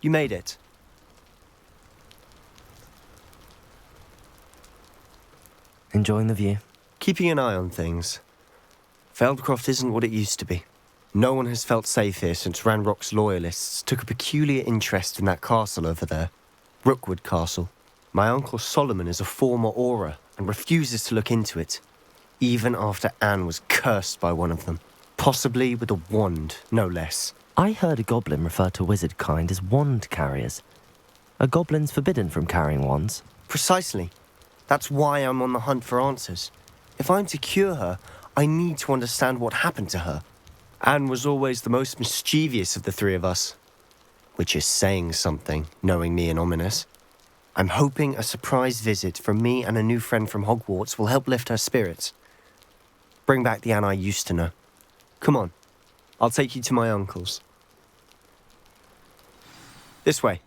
You made it. Enjoying the view? Keeping an eye on things. Feldcroft isn't what it used to be. No one has felt safe here since Ranrock's loyalists took a peculiar interest in that castle over there. Rookwood Castle. My uncle Solomon is a former Auror and refuses to look into it, even after Anne was cursed by one of them. Possibly with a wand, no less. I heard a goblin refer to wizard kind as wand carriers. Are goblins forbidden from carrying wands? Precisely. That's why I'm on the hunt for answers. If I'm to cure her, I need to understand what happened to her. Anne was always the most mischievous of the three of us. Which is saying something, knowing me and Ominous. I'm hoping a surprise visit from me and a new friend from Hogwarts will help lift her spirits. Bring back the Anne I used to know. Come on, I'll take you to my uncle's. This way.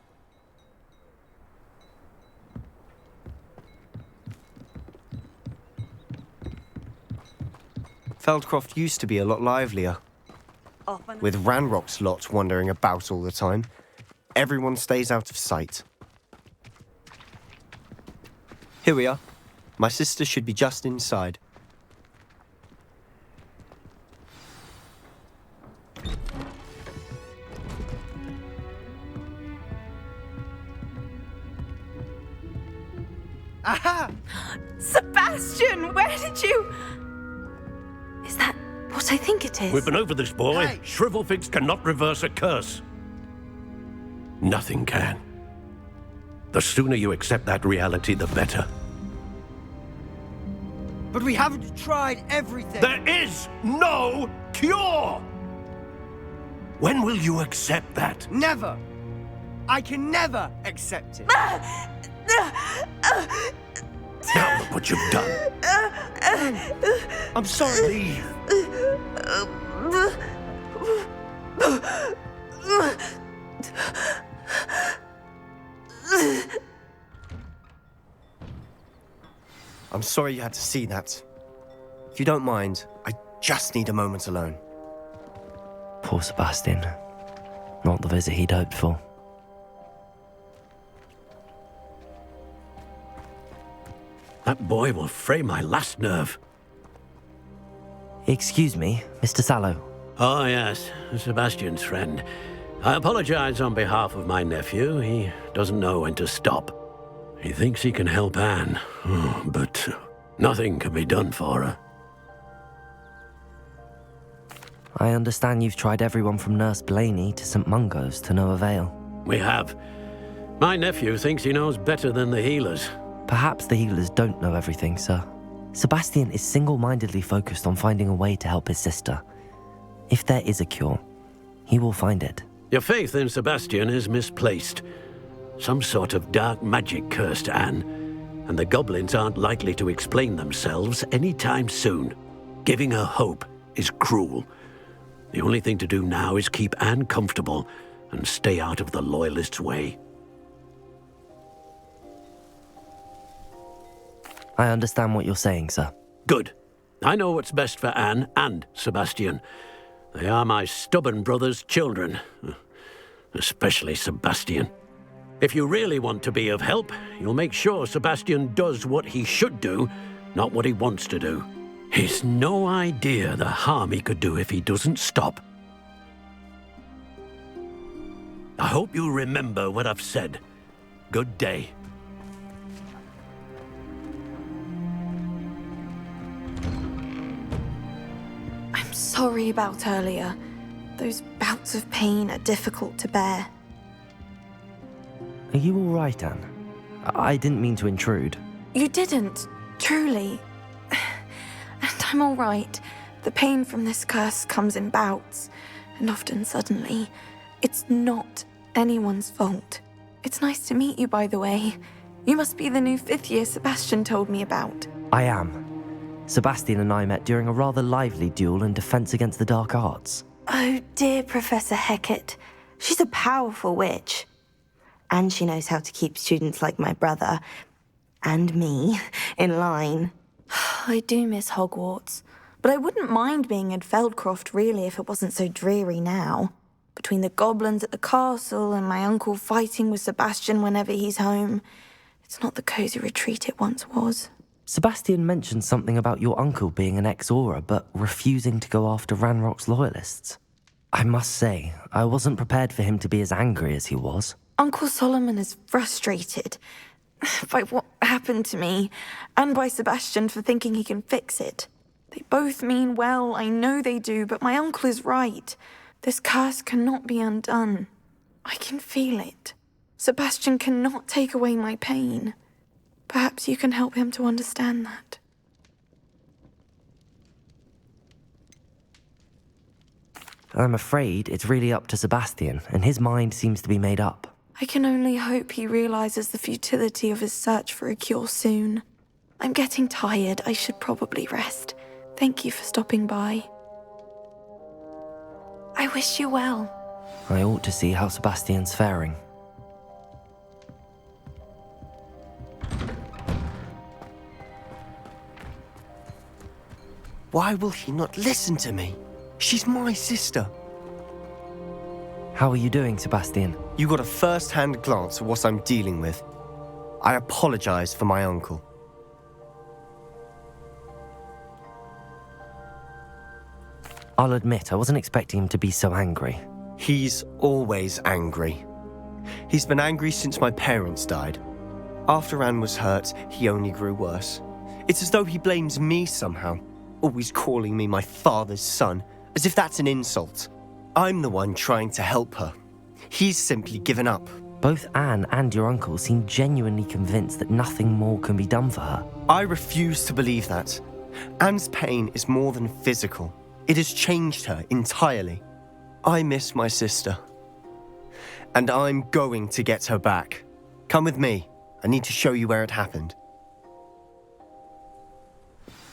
Feldcroft used to be a lot livelier. With Ranrock's lot wandering about all the time, everyone stays out of sight. Here we are. My sister should be just inside. Aha! Sebastian, where did you... Is that what I think it is? We've been over this, boy. Hey! Shrivelfigs cannot reverse a curse. Nothing can. The sooner you accept that reality, the better. But we haven't tried everything. There is no cure! When will you accept that? Never. I can never accept it. Now look what you've done. I'm sorry. Leave. I'm sorry you had to see that. If you don't mind, I just need a moment alone. Poor Sebastian. Not the visit he'd hoped for. That boy will fray my last nerve. Excuse me, Mr. Sallow. Oh, yes, Sebastian's friend. I apologize on behalf of my nephew. He doesn't know when to stop. He thinks he can help Anne, but nothing can be done for her. I understand you've tried everyone from Nurse Blaney to St. Mungo's to no avail. We have. My nephew thinks he knows better than the healers. Perhaps the healers don't know everything, sir. Sebastian is single-mindedly focused on finding a way to help his sister. If there is a cure, he will find it. Your faith in Sebastian is misplaced. Some sort of dark magic cursed Anne, and the goblins aren't likely to explain themselves anytime soon. Giving her hope is cruel. The only thing to do now is keep Anne comfortable and stay out of the Loyalists' way. I understand what you're saying, sir. Good. I know what's best for Anne and Sebastian. They are my stubborn brother's children. Especially Sebastian. If you really want to be of help, you'll make sure Sebastian does what he should do, not what he wants to do. He's no idea the harm he could do if he doesn't stop. I hope you remember what I've said. Good day. I'm sorry about earlier. Those bouts of pain are difficult to bear. Are you all right, Anne? I didn't mean to intrude. You didn't, truly. And I'm all right. The pain from this curse comes in bouts, and often suddenly. It's not anyone's fault. It's nice to meet you, by the way. You must be the new 5th year Sebastian told me about. I am. Sebastian and I met during a rather lively duel in Defense Against the Dark Arts. Oh, dear Professor Hecat. She's a powerful witch. And she knows how to keep students like my brother, and me, in line. I do miss Hogwarts, but I wouldn't mind being in Feldcroft, really, if it wasn't so dreary now. Between the goblins at the castle and my uncle fighting with Sebastian whenever he's home, it's not the cozy retreat it once was. Sebastian mentioned something about your uncle being an ex-Aura, but refusing to go after Ranrock's loyalists. I must say, I wasn't prepared for him to be as angry as he was. Uncle Solomon is frustrated by what happened to me, and by Sebastian for thinking he can fix it. They both mean well, I know they do, but my uncle is right. This curse cannot be undone. I can feel it. Sebastian cannot take away my pain. Perhaps you can help him to understand that. I'm afraid it's really up to Sebastian, and his mind seems to be made up. I can only hope he realizes the futility of his search for a cure soon. I'm getting tired. I should probably rest. Thank you for stopping by. I wish you well. I ought to see how Sebastian's faring. Why will he not listen to me? She's my sister. How are you doing, Sebastian? You got a first-hand glance at what I'm dealing with. I apologize for my uncle. I'll admit, I wasn't expecting him to be so angry. He's always angry. He's been angry since my parents died. After Anne was hurt, he only grew worse. It's as though he blames me somehow, always calling me my father's son, as if that's an insult. I'm the one trying to help her. He's simply given up. Both Anne and your uncle seem genuinely convinced that nothing more can be done for her. I refuse to believe that. Anne's pain is more than physical. It has changed her entirely. I miss my sister. And I'm going to get her back. Come with me. I need to show you where it happened.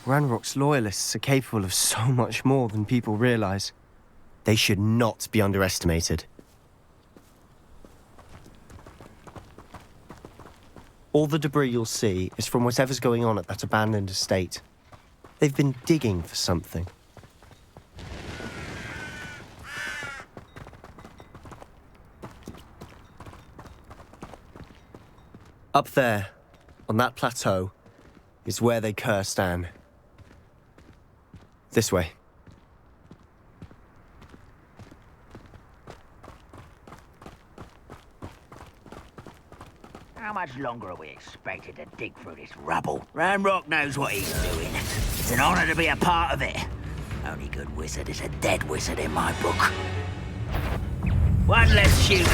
Ranrock's loyalists are capable of so much more than people realize. They should not be underestimated. All the debris you'll see is from whatever's going on at that abandoned estate. They've been digging for something. Up there, on that plateau, is where they cursed Anne. This way. How much longer are we expected to dig through this rubble? Ranrock knows what he's doing. It's an honor to be a part of it. Only good wizard is a dead wizard in my book. One less shoot.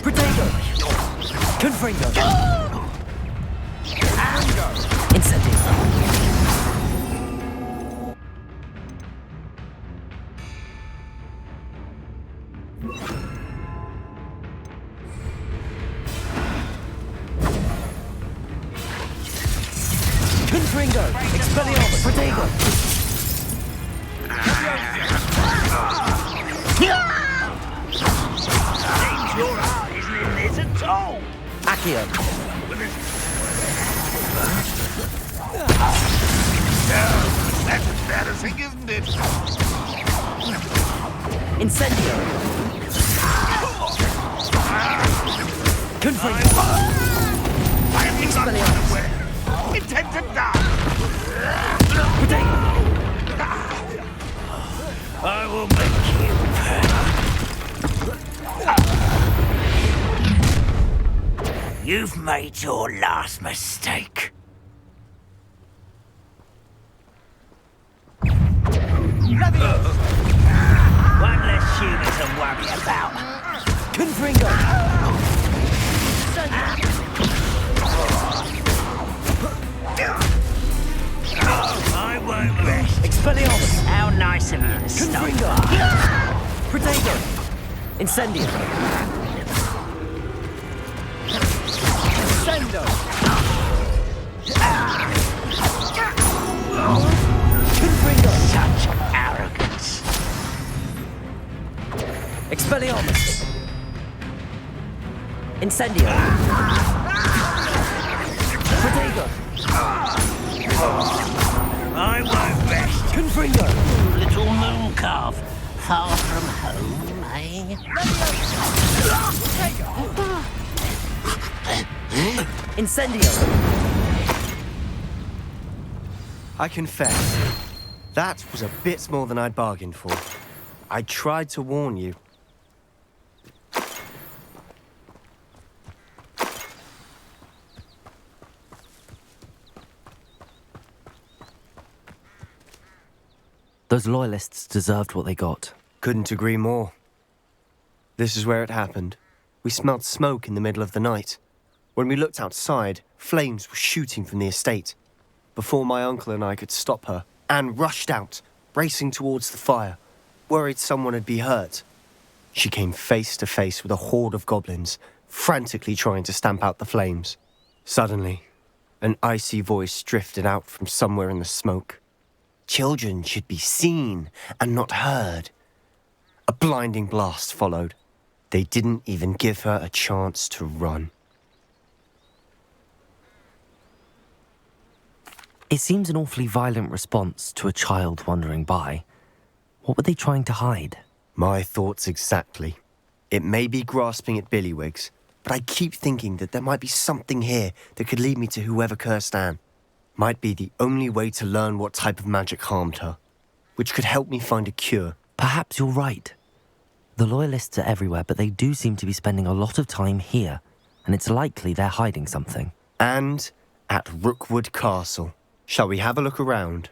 Potato! Confringo! Incendio! Confringo! Expelliarmus! Protego! Seems your heart isn't in this at all. Accio! That's embarrassing, isn't it? Incendio! Confringo! I am Expelliarmus! Intent to die! Protego! I will make you pay. You've made your last mistake. One less human to worry about. Confringo! I won't rest. Expelliarmus! How nice of you to stop Confringo! by. Protego! Incendio! Sendo! Confringo! Such arrogance. Expelliarmus! Incendio! Protego! I won't rest. Confringo! Little moon calf. Far from home, eh? Incendio! I confess, that was a bit more than I'd bargained for. I tried to warn you. Those loyalists deserved what they got. Couldn't agree more. This is where it happened. We smelled smoke in the middle of the night. When we looked outside, flames were shooting from the estate. Before my uncle and I could stop her, Anne rushed out, racing towards the fire, worried someone had been hurt. She came face to face with a horde of goblins, frantically trying to stamp out the flames. Suddenly, an icy voice drifted out from somewhere in the smoke. Children should be seen and not heard. A blinding blast followed. They didn't even give her a chance to run. It seems an awfully violent response to a child wandering by. What were they trying to hide? My thoughts exactly. It may be grasping at Billywigs, but I keep thinking that there might be something here that could lead me to whoever cursed Anne. Might be the only way to learn what type of magic harmed her, which could help me find a cure. Perhaps you're right. The Loyalists are everywhere, but they do seem to be spending a lot of time here, and it's likely they're hiding something. And at Rookwood Castle. Shall we have a look around?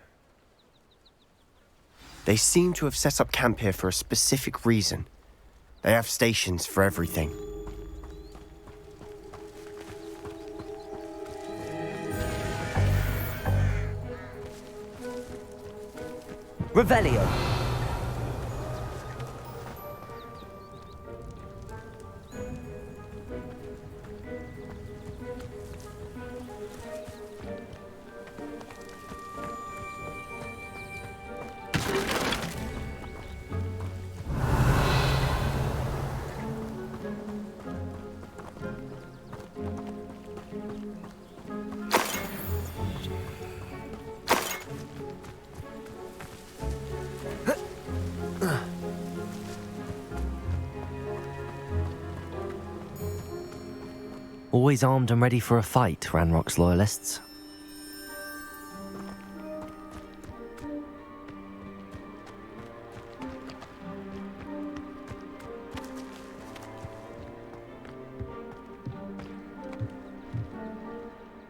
They seem to have set up camp here for a specific reason. They have stations for everything. Revelio! Always armed and ready for a fight, Ranrock's Loyalists.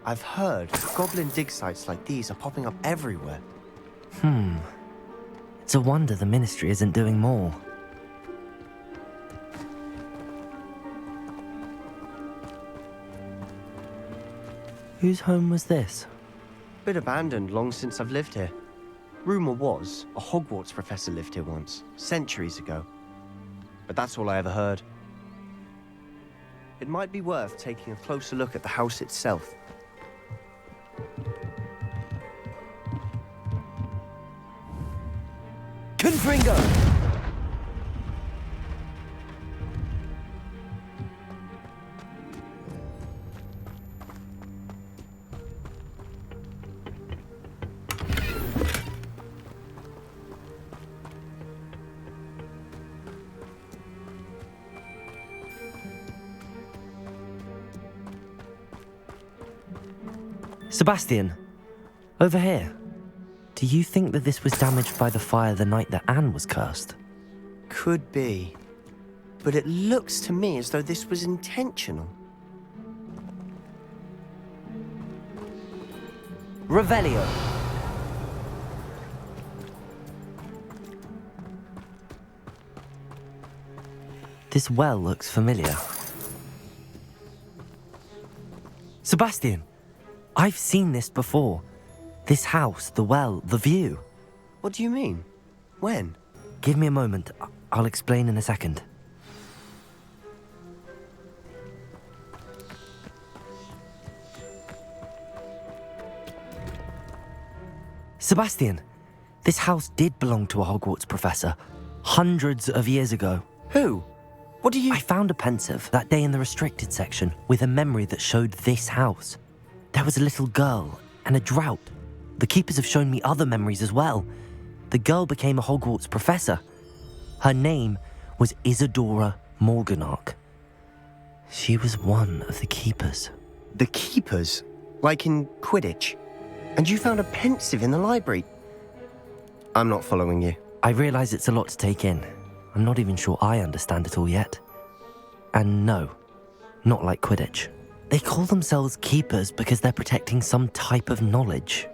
I've heard goblin dig sites like these are popping up everywhere. It's a wonder the Ministry isn't doing more. Whose home was this? Been abandoned long since I've lived here. Rumour was a Hogwarts professor lived here once, centuries ago. But that's all I ever heard. It might be worth taking a closer look at the house itself. Confringo! Sebastian, over here. Do you think that this was damaged by the fire the night that Anne was cursed? Could be. But it looks to me as though this was intentional. Revelio. This well looks familiar. Sebastian, I've seen this before. This house, the well, the view. What do you mean? When? Give me a moment. I'll explain in a second. Sebastian, this house did belong to a Hogwarts professor, hundreds of years ago. Who? What do you... I found a pensive that day in the restricted section with a memory that showed this house. There was a little girl and a drought. The keepers have shown me other memories as well. The girl became a Hogwarts professor. Her name was Isadora Morganach. She was one of the keepers. The keepers? Like in Quidditch? And you found a pensive in the library? I'm not following you. I realise it's a lot to take in. I'm not even sure I understand it all yet. And no, not like Quidditch. They call themselves keepers because they're protecting some type of knowledge.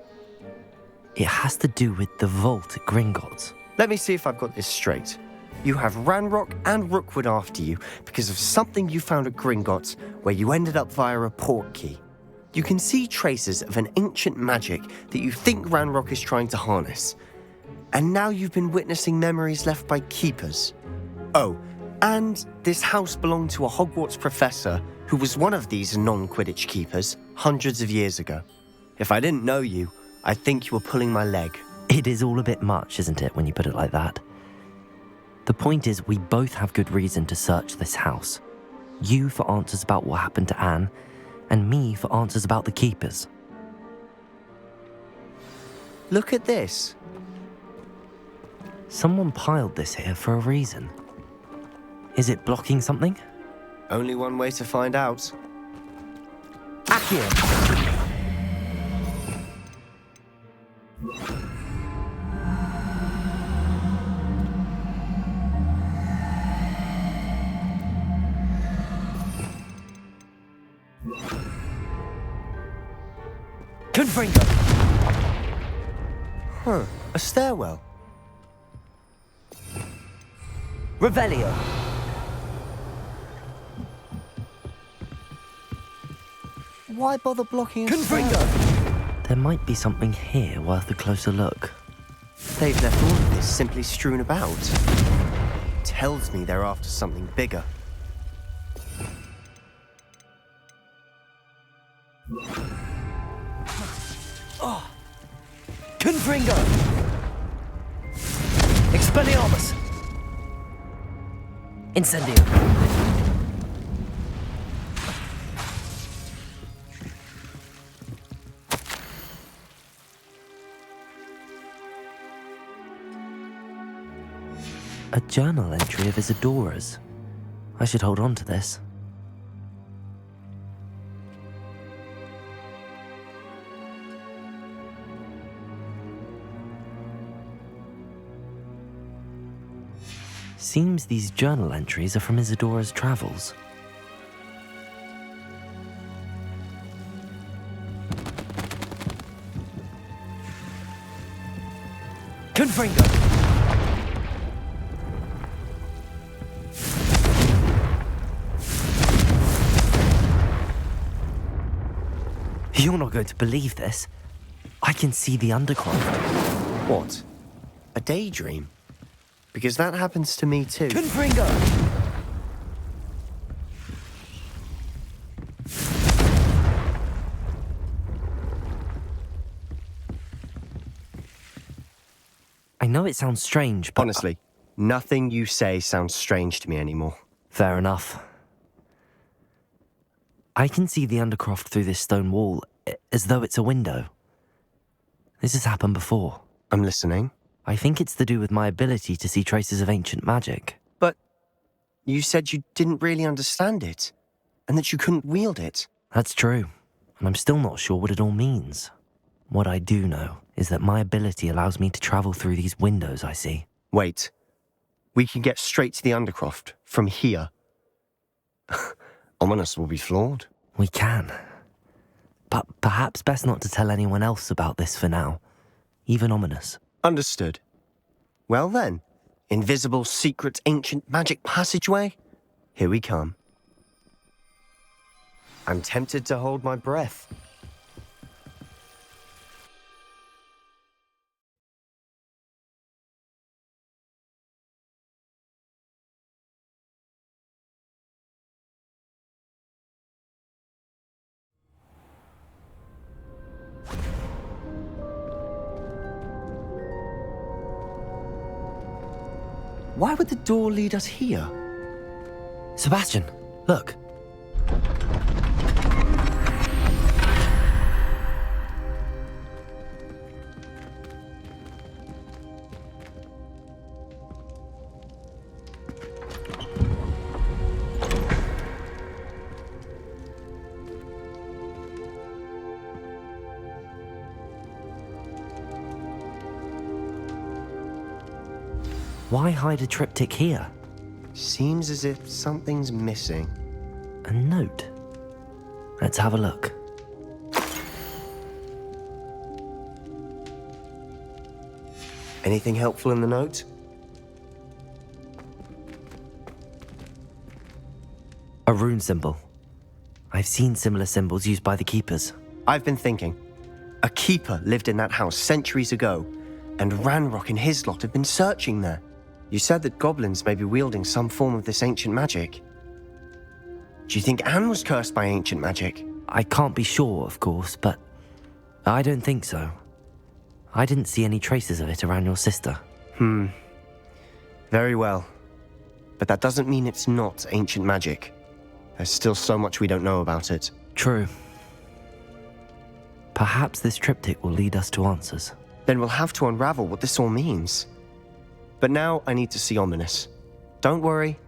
It has to do with the vault at Gringotts. Let me see if I've got this straight. You have Ranrock and Rookwood after you because of something you found at Gringotts where you ended up via a portkey. You can see traces of an ancient magic that you think Ranrock is trying to harness. And now you've been witnessing memories left by keepers. Oh, and this house belonged to a Hogwarts professor who was one of these non-Quidditch keepers hundreds of years ago. If I didn't know you, I'd think you were pulling my leg. It is all a bit much, isn't it, when you put it like that? The point is, we both have good reason to search this house. You for answers about what happened to Anne, and me for answers about the keepers. Look at this. Someone piled this here for a reason. Is it blocking something? Only one way to find out. Accio! Confringo! Huh, a stairwell. Revelio! Why bother blocking a Confringo! stairwell? There might be something here worth a closer look. They've left all of this simply strewn about. Tells me they're after something bigger. Confringo! Expelliarmus! Incendio! A journal entry of Isadora's. I should hold on to this. Seems these journal entries are from Isadora's travels. Confringo! You're not going to believe this. I can see the Undercroft. What? A daydream? Because that happens to me too. Confringo! I know it sounds strange, but... Honestly, nothing you say sounds strange to me anymore. Fair enough. I can see the Undercroft through this stone wall, as though it's a window. This has happened before. I'm listening. I think it's to do with my ability to see traces of ancient magic. But you said you didn't really understand it, and that you couldn't wield it. That's true, and I'm still not sure what it all means. What I do know is that my ability allows me to travel through these windows I see. Wait. We can get straight to the Undercroft from here. Ominous will be floored. We can. But perhaps best not to tell anyone else about this for now. Even Ominous. Understood. Well then, invisible, secret, ancient magic passageway? Here we come. I'm tempted to hold my breath. Why would the door lead us here? Sebastian, look. Why hide a triptych here? Seems as if something's missing. A note? Let's have a look. Anything helpful in the note? A rune symbol. I've seen similar symbols used by the keepers. I've been thinking. A keeper lived in that house centuries ago, and Ranrock and his lot have been searching there. You said that goblins may be wielding some form of this ancient magic. Do you think Anne was cursed by ancient magic? I can't be sure, of course, but I don't think so. I didn't see any traces of it around your sister. Very well. But that doesn't mean it's not ancient magic. There's still so much we don't know about it. True. Perhaps this triptych will lead us to answers. Then we'll have to unravel what this all means. But now I need to see Ominous. Don't worry,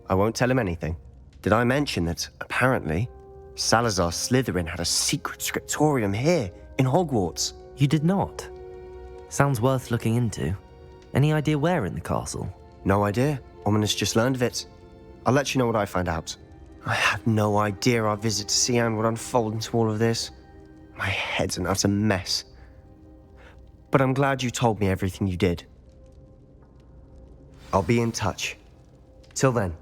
I won't tell him anything. Did I mention that, apparently, Salazar Slytherin had a secret scriptorium here, in Hogwarts? You did not? Sounds worth looking into. Any idea where in the castle? No idea. Ominous just learned of it. I'll let you know what I find out. I had no idea our visit to Cian would unfold into all of this. My head's an utter mess. But I'm glad you told me everything you did. I'll be in touch. Till then.